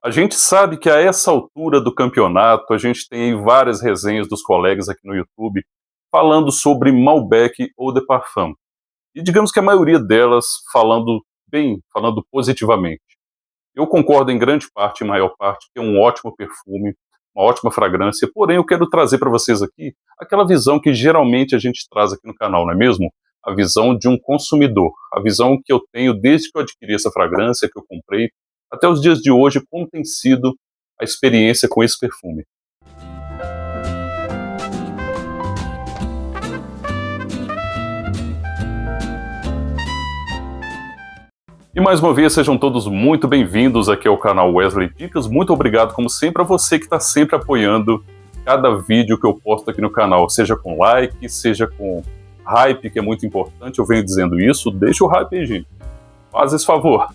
A gente sabe que a essa altura do campeonato, a gente tem aí várias resenhas dos colegas aqui no YouTube falando sobre Malbec Eau de Parfum. E digamos que a maioria delas falando bem, falando positivamente. Eu concordo em grande parte, em maior parte, que é um ótimo perfume, uma ótima fragrância, porém eu quero trazer para vocês aqui aquela visão que geralmente a gente traz aqui no canal, não é mesmo? A visão de um consumidor, a visão que eu tenho desde que eu adquiri essa fragrância, que eu comprei, até os dias de hoje, como tem sido a experiência com esse perfume. E mais uma vez, sejam todos muito bem-vindos aqui ao canal Wesley Dicas. Muito obrigado, como sempre, a você que está sempre apoiando cada vídeo que eu posto aqui no canal, seja com like, seja com hype, que é muito importante, eu venho dizendo isso, deixa o hype aí, gente, faz esse favor.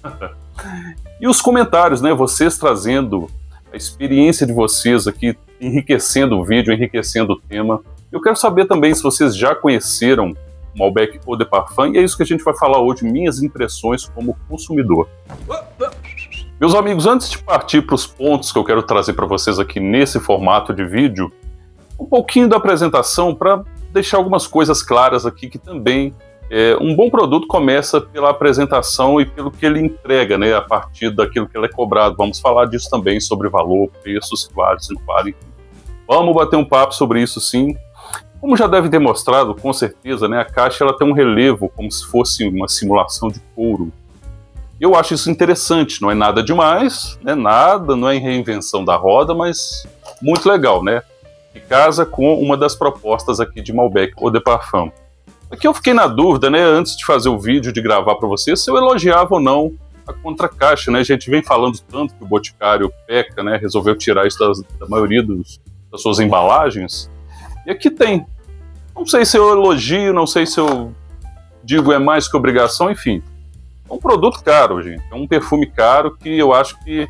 E os comentários, né, vocês trazendo a experiência de vocês aqui, enriquecendo o vídeo, enriquecendo o tema. Eu quero saber também se vocês já conheceram Malbec Eau de Parfum, e é isso que a gente vai falar hoje, minhas impressões como consumidor. Meus amigos, antes de partir para os pontos que eu quero trazer para vocês aqui nesse formato de vídeo, um pouquinho da apresentação para deixar algumas coisas claras aqui, que também um bom produto começa pela apresentação e pelo que ele entrega, né, a partir daquilo que ele é cobrado. Vamos falar disso também, sobre valor, preços, se vale, se não vale. Vamos bater um papo sobre isso, sim. Como já deve ter mostrado, com certeza, né, a caixa ela tem um relevo, como se fosse uma simulação de couro. Eu acho isso interessante, não é nada demais, né, nada, não é reinvenção da roda, mas muito legal, né? Que casa com uma das propostas aqui de Malbec Eau de Parfum. Aqui eu fiquei na dúvida, né, antes de fazer o vídeo, de gravar para vocês, se eu elogiava ou não a contracaixa, né? A gente vem falando tanto que o Boticário peca, né, resolveu tirar isso da maioria das suas embalagens. E aqui tem. Não sei se eu elogio, não sei se eu digo é mais que obrigação, enfim. É um produto caro, gente. É um perfume caro que eu acho que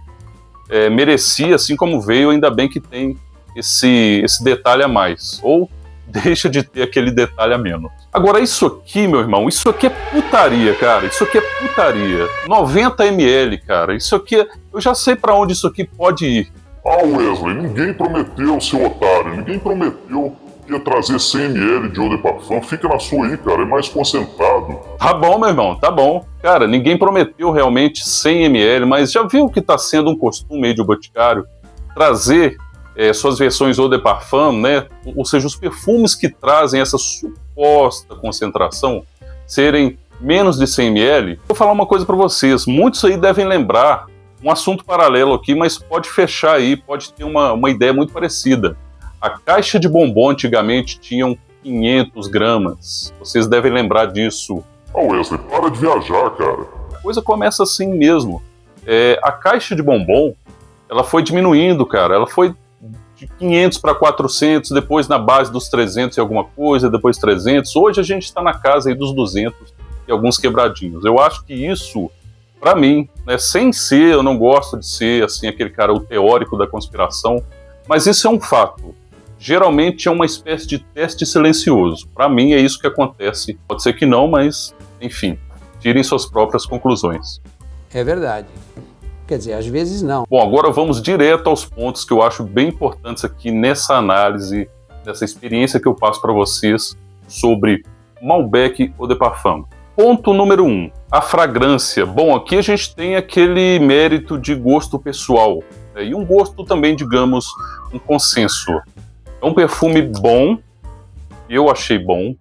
merecia, assim como veio, ainda bem que tem esse detalhe a mais. Ou deixa de ter aquele detalhe a menos. Agora, isso aqui, meu irmão, isso aqui é putaria, cara. Isso aqui é putaria. 90 ml, cara. Isso aqui, eu já sei pra onde isso aqui pode ir. Ah, Wesley, ninguém prometeu, seu otário. Ninguém prometeu que ia trazer 100 ml de Eau de Parfum. Fica na sua aí, cara. É mais concentrado. Tá bom, meu irmão, tá bom. Cara, ninguém prometeu realmente 100 ml, mas já viu que tá sendo um costume aí de Boticário trazer suas versões Eau de Parfum, né? Ou seja, os perfumes que trazem essa suposta concentração serem menos de 100 ml. Vou falar uma coisa para vocês, muitos aí devem lembrar um assunto paralelo aqui, mas pode fechar aí, pode ter uma ideia muito parecida. A caixa de bombom antigamente tinham 500 gramas, vocês devem lembrar disso. Ah, Wesley, para de viajar, cara. A coisa começa assim mesmo. A caixa de bombom, ela foi diminuindo, cara, ela foi de 500 para 400, depois na base dos 300 e alguma coisa, depois 300. Hoje a gente está na casa aí dos 200 e alguns quebradinhos. Eu acho que isso, para mim, né, sem ser, eu não gosto de ser assim aquele cara, o teórico da conspiração, mas isso é um fato. Geralmente é uma espécie de teste silencioso. Para mim é isso que acontece. Pode ser que não, mas, enfim, tirem suas próprias conclusões. É verdade. Quer dizer, às vezes não. Bom, agora vamos direto aos pontos que eu acho bem importantes aqui nessa análise, nessa experiência que eu passo para vocês sobre Malbec Eau de Parfum. Ponto número 1, a fragrância. Bom, aqui a gente tem aquele mérito de gosto pessoal, né, e um gosto também, digamos, um consenso. É um perfume bom, eu achei bom.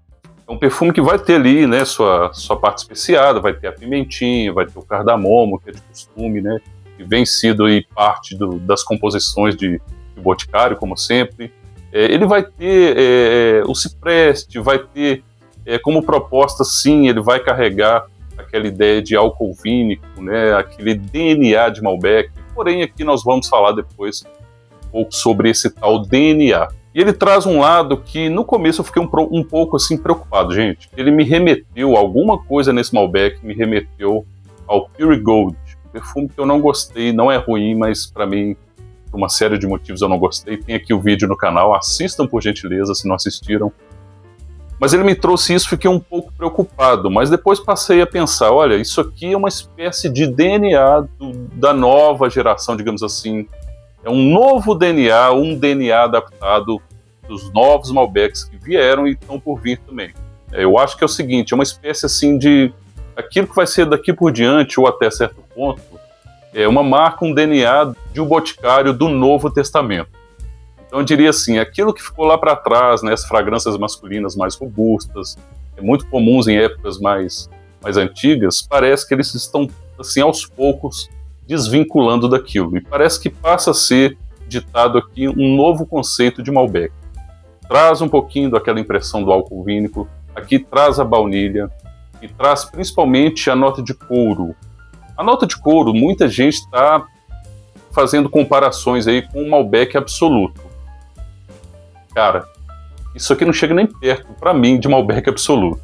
É um perfume que vai ter ali, né, sua parte especiada, vai ter a pimentinha, vai ter o cardamomo, que é de costume, né, que vem sido aí parte das composições de Boticário, como sempre. Ele vai ter o cipreste, vai ter como proposta, sim, ele vai carregar aquela ideia de álcool vínico, né, aquele DNA de Malbec. Porém, aqui nós vamos falar depois um pouco sobre esse tal DNA. E ele traz um lado que no começo eu fiquei um pouco assim preocupado, gente. Ele me remeteu, alguma coisa nesse Malbec me remeteu ao Pure Gold, um perfume que eu não gostei, não é ruim, mas para mim, por uma série de motivos eu não gostei. Tem aqui o vídeo no canal, assistam por gentileza se não assistiram. Mas ele me trouxe isso, fiquei um pouco preocupado, mas depois passei a pensar, olha, isso aqui é uma espécie de DNA da nova geração, digamos assim. É um novo DNA, um DNA adaptado dos novos Malbecs que vieram e estão por vir também. Eu acho que é o seguinte, é uma espécie assim de... aquilo que vai ser daqui por diante, ou até certo ponto, é uma marca, um DNA de um boticário do Novo Testamento. Então eu diria assim, aquilo que ficou lá para trás, né, as fragrâncias masculinas mais robustas, muito comuns em épocas mais antigas, parece que eles estão, assim, aos poucos, desvinculando daquilo. E parece que passa a ser ditado aqui um novo conceito de Malbec. Traz um pouquinho daquela impressão do álcool vínico, aqui traz a baunilha, e traz principalmente a nota de couro. A nota de couro, muita gente está fazendo comparações aí com o Malbec Absoluto. Cara, isso aqui não chega nem perto, para mim, de Malbec Absoluto.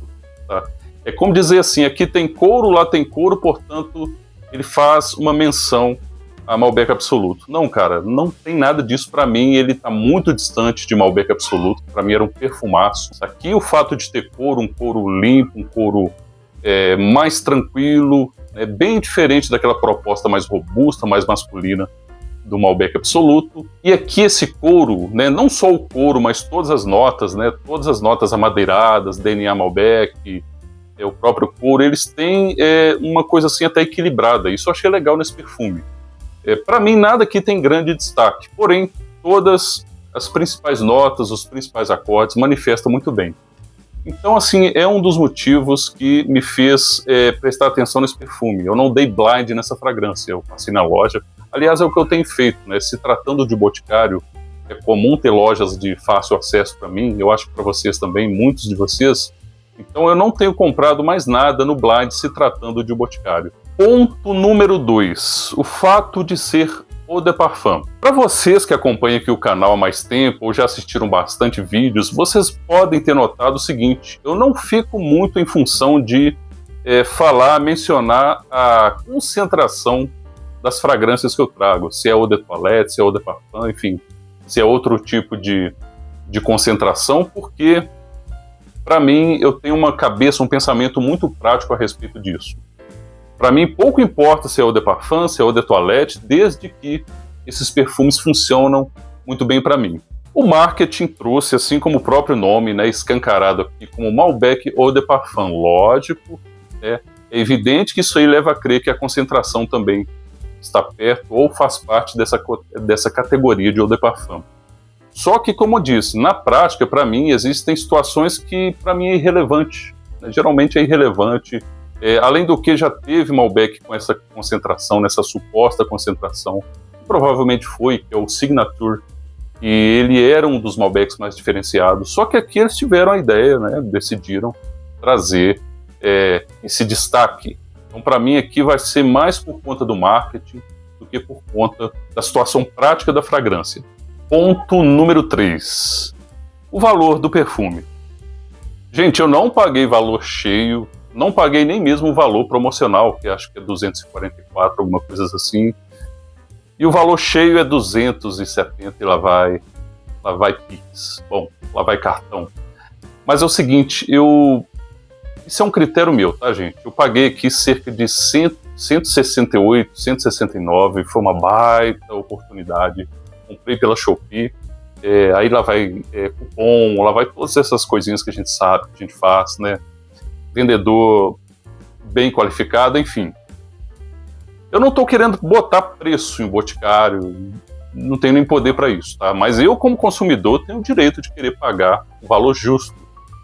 Tá? É como dizer assim, aqui tem couro, lá tem couro, portanto, ele faz uma menção a Malbec Absoluto. Não, cara, não tem nada disso para mim, ele está muito distante de Malbec Absoluto, para mim era um perfumaço. Aqui o fato de ter couro, um couro limpo, um couro mais tranquilo, bem diferente daquela proposta mais robusta, mais masculina do Malbec Absoluto. E aqui esse couro, não só o couro, mas todas as notas amadeiradas, DNA Malbec, o próprio couro, eles têm uma coisa assim até equilibrada. Isso eu achei legal nesse perfume. Para mim, nada aqui tem grande destaque, porém, todas as principais notas, os principais acordes manifestam muito bem. Então, assim, é um dos motivos que me fez prestar atenção nesse perfume. Eu não dei blind nessa fragrância, eu passei na loja. Aliás, é o que eu tenho feito, Se tratando de boticário, é comum ter lojas de fácil acesso para mim, eu acho que para vocês também, muitos de vocês. Então, eu não tenho comprado mais nada no blind se tratando de boticário. Ponto número 2, o fato de ser Eau de Parfum. Para vocês que acompanham aqui o canal há mais tempo ou já assistiram bastante vídeos, vocês podem ter notado o seguinte, eu não fico muito em função de mencionar a concentração das fragrâncias que eu trago, se é Eau de Toilette, se é Eau de Parfum, enfim, se é outro tipo de concentração, porque para mim eu tenho uma cabeça, um pensamento muito prático a respeito disso. Para mim, pouco importa se é Eau de Parfum, se é Eau de Toilette, desde que esses perfumes funcionam muito bem para mim. O marketing trouxe, assim como o próprio nome, escancarado aqui como Malbec Eau de Parfum. Lógico, é evidente que isso aí leva a crer que a concentração também está perto ou faz parte dessa categoria de Eau de Parfum. Só que, como eu disse, na prática, para mim, existem situações que para mim é irrelevante. Geralmente é irrelevante. Além do que já teve Malbec com essa concentração, nessa suposta concentração, que provavelmente foi, que é o Signature, e ele era um dos Malbecs mais diferenciados, só que aqui eles tiveram a ideia, decidiram trazer esse destaque. Então, para mim, aqui vai ser mais por conta do marketing do que por conta da situação prática da fragrância. Ponto número 3, o valor do perfume. Gente, eu não paguei valor cheio, não paguei nem mesmo o valor promocional, que acho que é 244, alguma coisa assim. E o valor cheio é 270 e lá vai Pix. Bom, lá vai cartão. Mas é o seguinte, isso é um critério meu, tá, gente? Eu paguei aqui cerca de 168, 169, foi uma baita oportunidade. Comprei pela Shopee, aí lá vai cupom, lá vai todas essas coisinhas que a gente sabe, que a gente faz, vendedor bem qualificado, enfim. Eu não estou querendo botar preço em boticário, não tenho nem poder para isso, tá? Mas eu, como consumidor, tenho o direito de querer pagar o valor justo.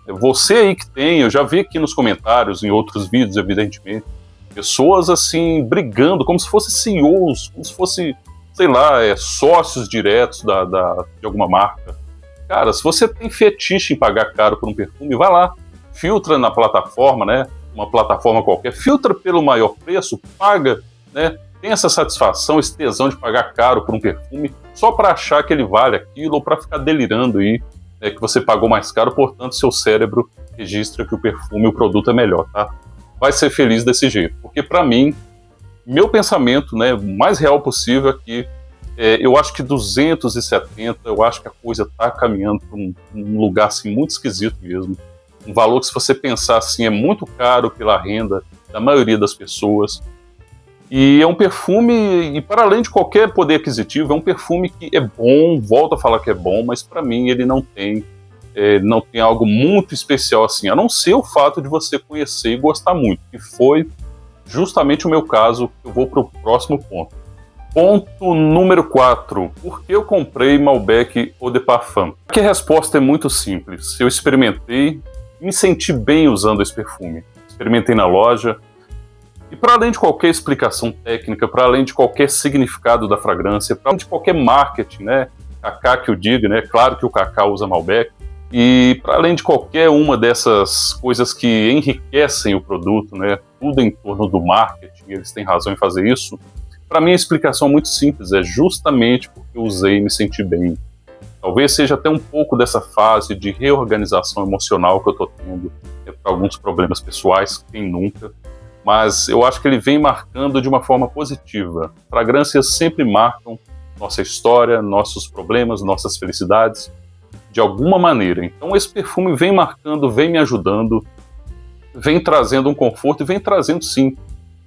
Você aí que tem, eu já vi aqui nos comentários, em outros vídeos, evidentemente, pessoas assim, brigando, como se fossem CEOs, como se fossem, sei lá, sócios diretos de alguma marca. Cara, se você tem fetiche em pagar caro por um perfume, vai lá, filtra na plataforma, uma plataforma qualquer, filtra pelo maior preço, paga, tem essa satisfação, esse tesão de pagar caro por um perfume, só para achar que ele vale aquilo, ou para ficar delirando aí, que você pagou mais caro, portanto seu cérebro registra que o perfume, o produto é melhor, tá? Vai ser feliz desse jeito, porque para mim, meu pensamento, o mais real possível é que eu acho que 270, eu acho que a coisa está caminhando para um lugar assim, muito esquisito mesmo, um valor que, se você pensar assim, é muito caro pela renda da maioria das pessoas. E é um perfume, e para além de qualquer poder aquisitivo, é um perfume que é bom, volto a falar que é bom, mas para mim ele não tem algo muito especial assim, a não ser o fato de você conhecer e gostar muito, que foi justamente o meu caso. Eu vou para o próximo ponto. Ponto número 4. Por que eu comprei Malbec Eau de Parfum? Aqui a resposta é muito simples. Eu experimentei, me senti bem usando esse perfume. Experimentei na loja, e para além de qualquer explicação técnica, para além de qualquer significado da fragrância, para além de qualquer marketing, né? Cacá que o diga, né? Claro que o Cacá usa Malbec. E para além de qualquer uma dessas coisas que enriquecem o produto, né? Tudo em torno do marketing, eles têm razão em fazer isso. Para mim a explicação é muito simples, é justamente porque eu usei e me senti bem. Talvez seja até um pouco dessa fase de reorganização emocional que eu estou tendo, para alguns problemas pessoais, quem nunca. Mas eu acho que ele vem marcando de uma forma positiva. Fragrâncias sempre marcam nossa história, nossos problemas, nossas felicidades, de alguma maneira. Então esse perfume vem marcando, vem me ajudando, vem trazendo um conforto e vem trazendo, sim,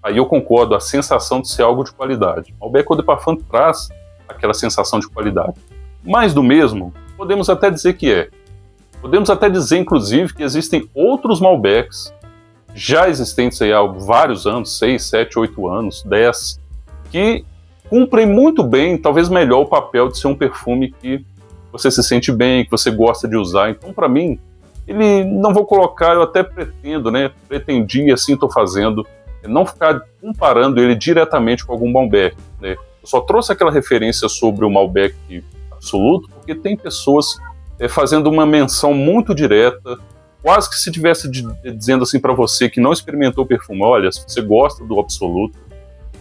aí eu concordo, a sensação de ser algo de qualidade. Malbec Eau de Parfum traz aquela sensação de qualidade. Mais do mesmo, podemos até dizer que é. Podemos até dizer, inclusive, que existem outros Malbecs já existentes aí há vários anos, 6, 7, 8 anos, 10, que cumprem muito bem, talvez melhor, o papel de ser um perfume que você se sente bem, que você gosta de usar. Então, para mim, ele, não vou colocar, eu até pretendo, né, pretendi, assim estou fazendo, não ficar comparando ele diretamente com algum Malbec, né. Eu só trouxe aquela referência sobre o Malbec Absoluto, porque tem pessoas fazendo uma menção muito direta, quase que se estivesse dizendo assim para você que não experimentou o perfume: olha, se você gosta do Absoluto,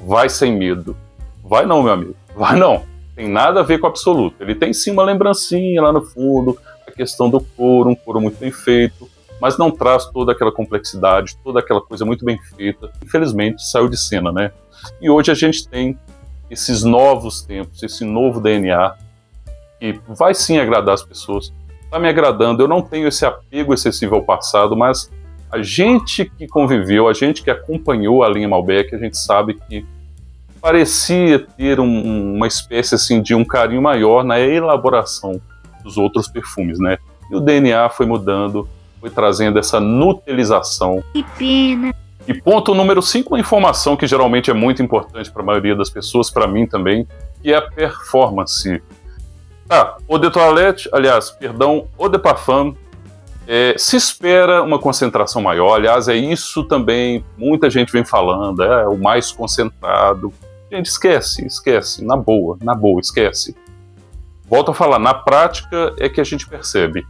vai sem medo. Vai não, meu amigo, vai não. Tem nada a ver com o Absoluto. Ele tem sim uma lembrancinha lá no fundo, a questão do couro, um couro muito bem feito, mas não traz toda aquela complexidade, toda aquela coisa muito bem feita. Infelizmente saiu de cena, né? E hoje a gente tem esses novos tempos, esse novo DNA, que vai sim agradar as pessoas. Está me agradando, eu não tenho esse apego excessivo ao passado, mas a gente que conviveu, a gente que acompanhou a linha Malbec, a gente sabe que parecia ter uma espécie assim de um carinho maior na elaboração dos outros perfumes, né? E o DNA foi mudando, foi trazendo essa nutelização. Que pena! E ponto número 5, uma informação que geralmente é muito importante para a maioria das pessoas, para mim também, que é a performance. Eau de toilette, Eau de Parfum, se espera uma concentração maior. Aliás, é isso também, muita gente vem falando, é o mais concentrado. Gente, esquece, na boa, esquece. Volto a falar, na prática é que a gente percebe.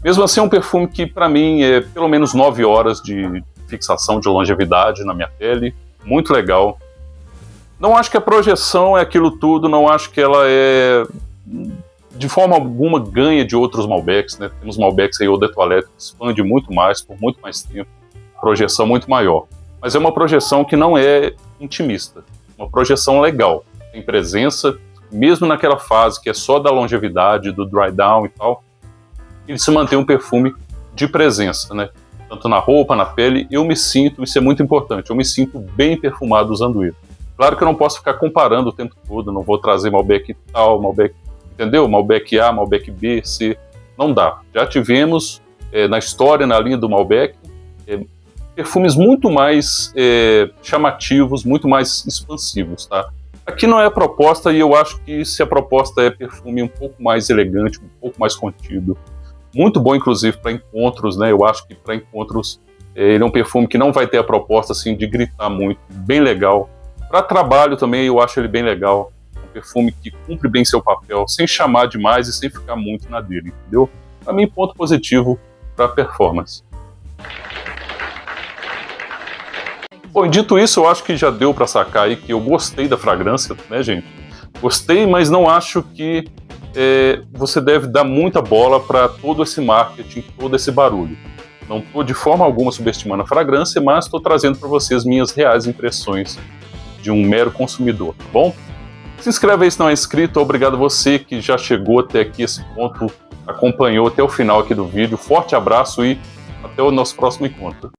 Mesmo assim, é um perfume que, para mim, é pelo menos 9 horas de fixação, de longevidade na minha pele, muito legal. Não acho que a projeção é aquilo tudo, não acho que ela de forma alguma ganha de outros Malbecs, né? Temos Malbecs aí, Eau de Toilette, que expande muito mais, por muito mais tempo, projeção muito maior. Mas é uma projeção que não é intimista, uma projeção legal, tem presença, mesmo naquela fase que é só da longevidade, do dry down e tal, ele se mantém um perfume de presença, né? Tanto na roupa, na pele, eu me sinto, isso é muito importante, eu me sinto bem perfumado usando ele. Claro que eu não posso ficar comparando o tempo todo, não vou trazer Malbec tal, Malbec, entendeu? Malbec A, Malbec B, C, não dá. Já tivemos na história, na linha do Malbec, perfumes muito mais chamativos, muito mais expansivos, tá? Aqui não é a proposta, e eu acho que se a proposta é perfume um pouco mais elegante, um pouco mais contido, muito bom inclusive para encontros, né? Eu acho que para encontros ele é um perfume que não vai ter a proposta assim de gritar muito, bem legal. Para trabalho também eu acho ele bem legal, um perfume que cumpre bem seu papel, sem chamar demais e sem ficar muito na dele, entendeu? Para mim, ponto positivo para performance. Bom, dito isso, eu acho que já deu para sacar aí que eu gostei da fragrância, né, gente? Gostei, mas não acho que você deve dar muita bola para todo esse marketing, todo esse barulho. Não estou de forma alguma subestimando a fragrância, mas estou trazendo para vocês minhas reais impressões de um mero consumidor, tá bom? Se inscreve aí se não é inscrito, obrigado a você que já chegou até aqui esse ponto, acompanhou até o final aqui do vídeo. Forte abraço e Até o nosso próximo encontro.